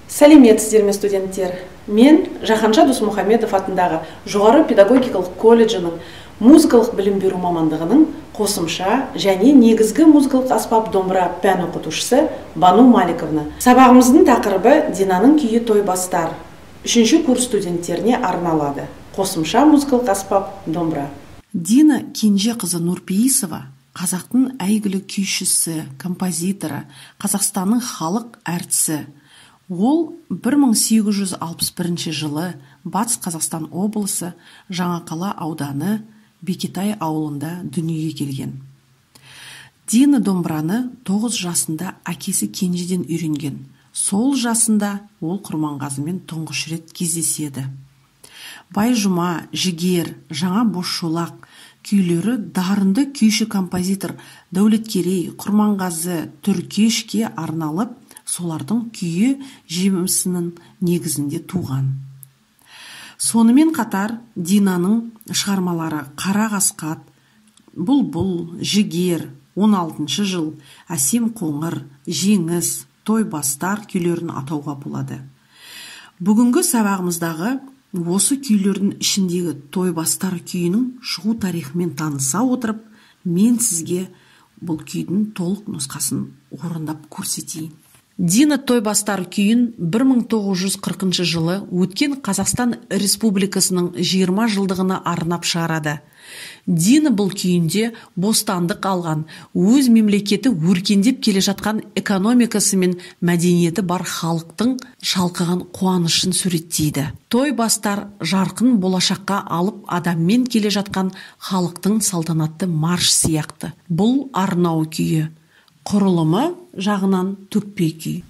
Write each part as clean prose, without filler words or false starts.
Сәлеметсіздер ме, студенттер? Мен Жаханша Досмұхамедов атындағы жоғары педагогикалық колледжінің музыкалық білім беру мамандығының қосымша және негізгі музыкалық аспап домбыра пән оқытушысы Бану Маликовна. Сабағымыздың тақырыбы Динаның күйі той бастар. 3-ші курс студенттеріне арналады. Қосымша музыкалық аспап домбыра. Дина Кенже қызы Нұрпейісова қазақтың әйгілі күйшісі, композиторы, Қазақстанның халық әртісі. Ол 1861 жылы Батыс Қазақстан облысы Жаңақала ауданы Бекетай ауылында дүниеге келген. Дина домбыраны 9 жасында әкесі Кенжеден үйренген. Сол жасында ол Құрманғазымен тұңғыш рет кездеседі. Байжұма, Жігер, Жаңа Бозшолақ күйлері дарынды күйші-композитор Дәулеткерей, Құрманғазы, Түркешке арналып, солардың күйі жемісінің негізінде туған. Сонымен қатар Динаның шығармалары Қара қасқат, Бұлбұл, Жігер, 16 жыл, Әсем қоңыр, Жеңіс, Той бастар күйлерін атауға болады. Бүгінгі сабағымыздағы осы күйлердің ішіндегі Той бастар күйінің шығу тарихымен таныса отырып, мен сізге бұл күйдің толық нұсқасын орындап көрсетейін. Дина той бастар күйін 1940 жылы өткен Қазақстан Республикасының 20 жылдығына арнап шығарады. Дина бұл күйінде бостандық алған, өз мемлекеті өркендеп келе жатқан экономикасы мен мәдениеті бар халықтың шалқыған қуанышын суреттейді. Той бастар жарқын болашаққа алып адаммен келе жатқан халықтың салтанатты марш сияқты. Бұл арнау күйі. Құрылымы жағынан төкпе күй.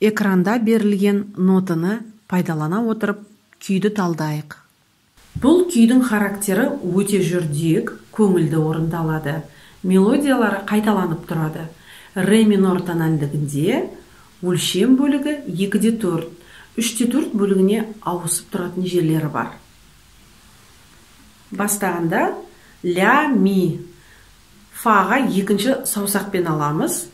Экранда берілген нотаны пайдалана отырып күйді талдайық. Бұл күйдің характері өте жүрдек, көңілді орындалады. Мелодиялары қайталанып тұрады. Ре минор тональдігінде өлшем бөлігі 2/4, 3/4 бөлігіне ауысып тұратын жерлері бар. Бастағанда ля, ми. Фаға екінші саусақпен аламыз.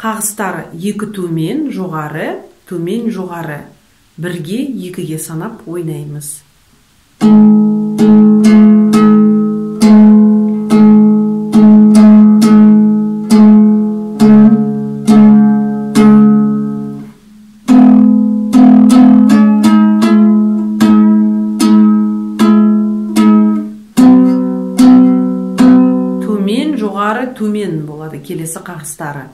Қағыстары 2 төмен, жоғары, төмен, жоғары. 1-ге 2-ге санап ойнаймыз. келесі қағыстары.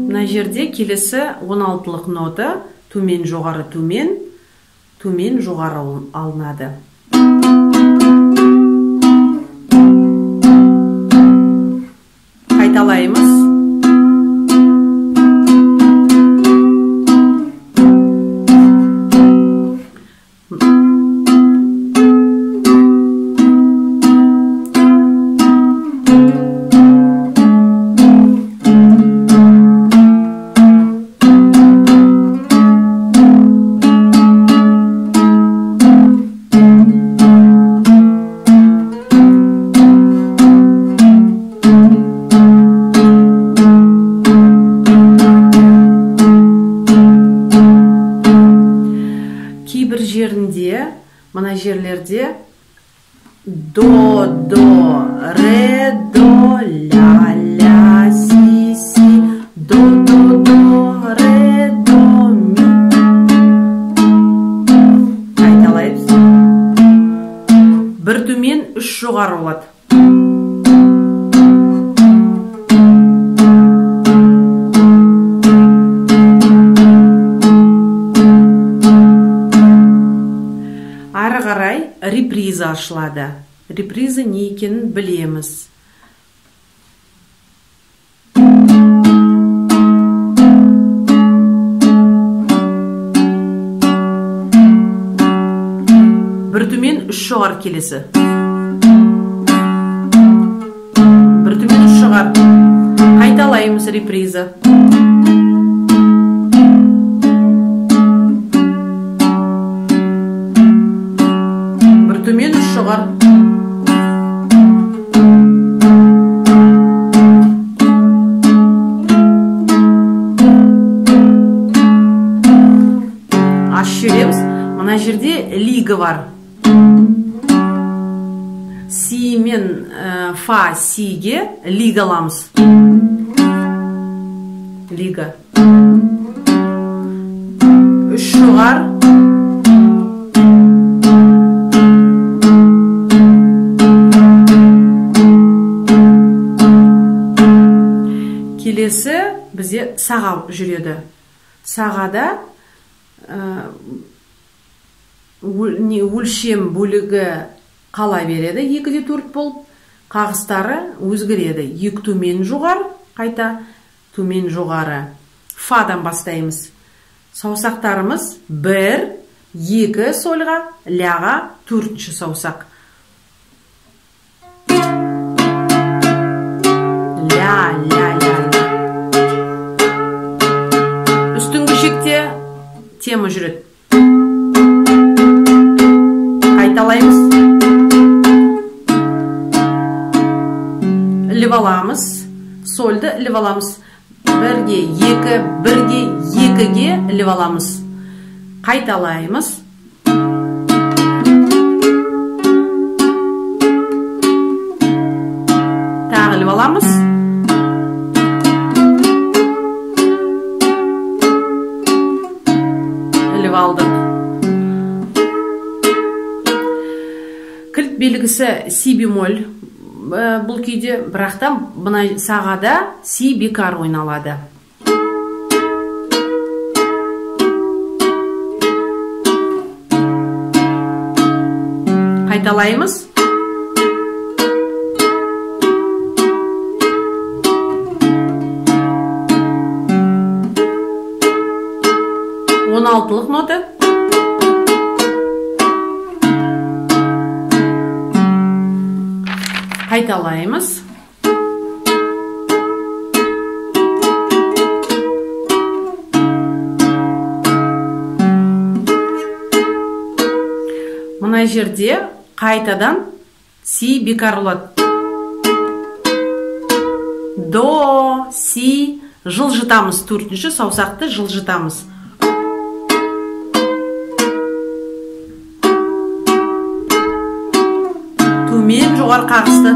Мына жерде келесі 16-лық нота төмен жоғары төмен, төмен жоғары алынады. Қайталаймыз. Кейбір жерінде, мына жерлерде до, ре, до, ля, си, до, ре, до, ми. Қайталаймыз. Бір төмен, үш жоғары болады. Ары қарай реприза ашылады. Реприза не екенін білеміз. Бір төмен, үш жоғары келесі. Бір төмен, үш жоғары. Қайталаймыз реприза. Төмен, үш жоғары. Ашып жібереміз. Мына жерде лига бар. Си мен фа сиге лига аламыз. Лига. Үш жоғары. Келесі бізде саға жүреді. Сағада өлшем бөлігі қала береді, 2-де 4 болып, қағыстары өзгереді. 2 төмен жоғары, қайта төмен жоғары. Фадан бастаймыз. Саусақтарымыз 1, 2 сольға, ляға 4-ші саусақ. Ля. Үстіңгі шекте тема жүреді. Қайталаймыз. Іліп аламыз. Сольді іліп аламыз. 1-ге 2, 1-ге 2-ге іліп аламыз. Қайталаймыз. Тағы іліп аламыз. Алдық. Кілт белгісі си бемоль бұл күйде, бірақтан бұна сағада си бекар ойналады. Қайталаймыз. Алтылық нота. Қайталаймыз. Мына жерде қайтадан си бекар болады. До, си, жылжытамыз. 4-ші саусақты жылжытамыз. Төмен жоғары қағысты.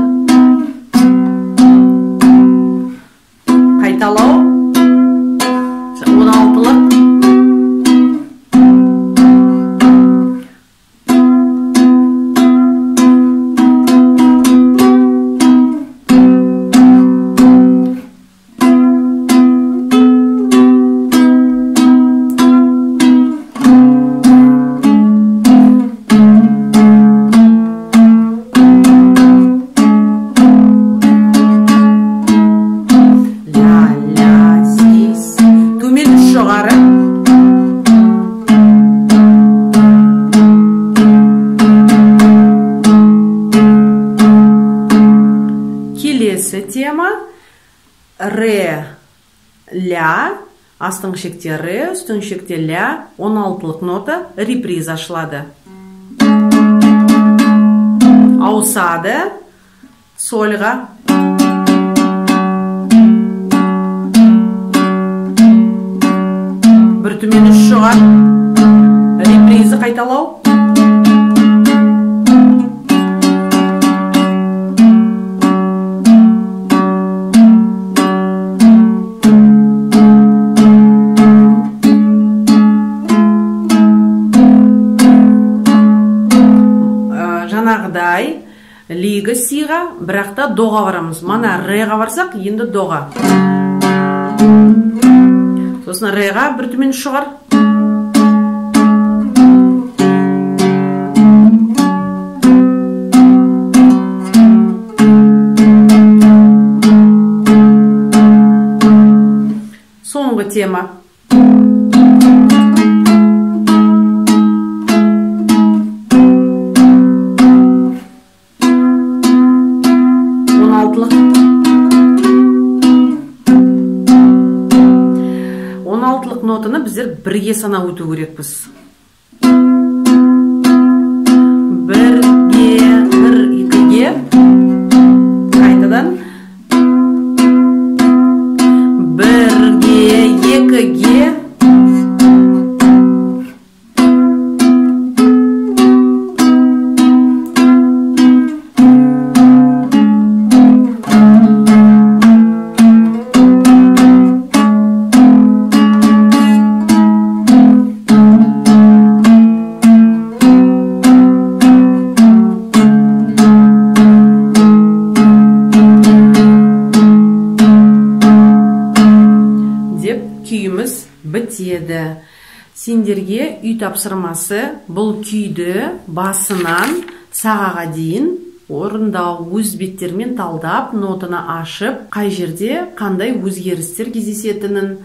Қайталау. 16-лық. ре, ля, астың шекте ре, үстің шекте ля, 16-лық нота реприза ашылады. Ауысады сольға. Бір төмен үш шығар. Реприза қайталау. Жаңағыдай лигі сиға, бірақта доға барамыз. Мана реға барсақ, енді доға. Сосын реға бір төмен шығар. Соңғы тема. Нотаны біздер бірге санап өту керекпіз. Бірге, бір, екіге. Қайтадан. Бірге, екіге. Күйіміз бітеді. Сендерге үй тапсырмасы бұл күйді басынан сағаға дейін орындау, өз беттермен талдап, нотаны ашып, қай жерде қандай өзгерістер кездесетінін,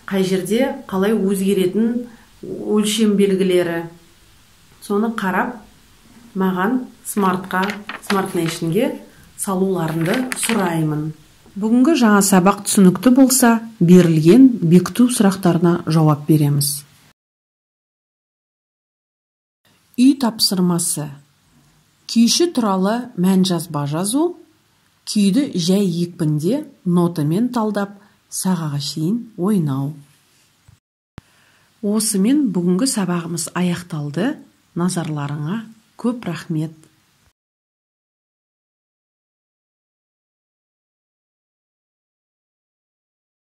қай жерде қалай өзгеретін өлшем белгілері. Соны қарап, маған Smart Nation'ге салуларыңды сұраймын. Бүгінгі жаңа сабақ түсінікті болса, берілген бекіту сұрақтарына жауап береміз. Үй тапсырмасы. Күйші туралы мән жазба жазу, күйді жай екпінде нотамен талдап, сағаға шейін ойнау. Осымен бүгінгі сабағымыз аяқталды. Назарларыңа көп рахмет.